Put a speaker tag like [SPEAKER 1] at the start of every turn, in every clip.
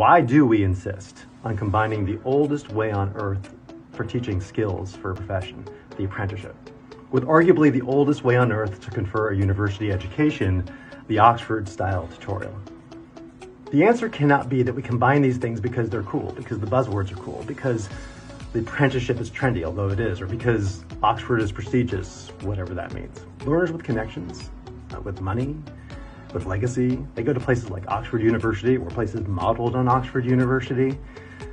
[SPEAKER 1] Why do we insist on combining the oldest way on earth for teaching skills for a profession, the apprenticeship, with arguably the oldest way on earth to confer a university education, the Oxford-style tutorial? The answer cannot be that we combine these things because they're cool, because the buzzwords are cool, because the apprenticeship is trendy, although it is, or because Oxford is prestigious, whatever that means. Learners with connections, with money, with legacy, they go to places like Oxford University or places modeled on Oxford University,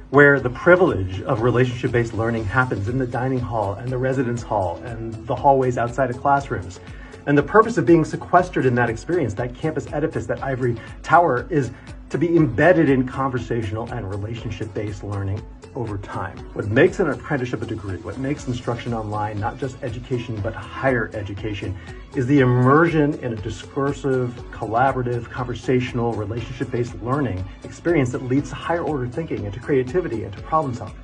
[SPEAKER 1] where the privilege of relationship-based learning happens in the dining hall and the residence hall and the hallways outside of classrooms. And the purpose of being sequestered in that experience, that campus edifice, that ivory tower, is to be embedded in conversational and relationship-based learning over time. What makes an apprenticeship a degree, what makes instruction online not just education but higher education, is the immersion in a discursive, collaborative, conversational, relationship-based learning experience that leads to higher order thinking and to creativity and to problem solving.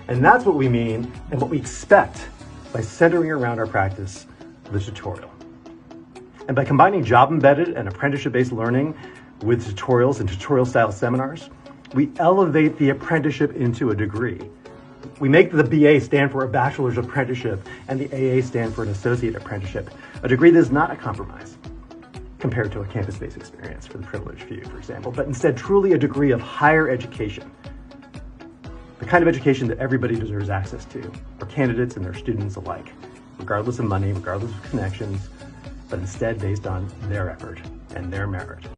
[SPEAKER 1] And that's what we mean and what we expect by centering around our practice, the tutorial. And by combining job-embedded and apprenticeship-based learning with tutorials and tutorial-style seminars, we elevate the apprenticeship into a degree. We make the BA stand for a bachelor's apprenticeship and the AA stand for an associate apprenticeship, a degree that is not a compromise compared to a campus-based experience for the privileged few, for example, but instead truly a degree of higher education, the kind of education that everybody deserves access to, for candidates and their students alike, regardless of money, regardless of connections, but instead based on their effort and their merit.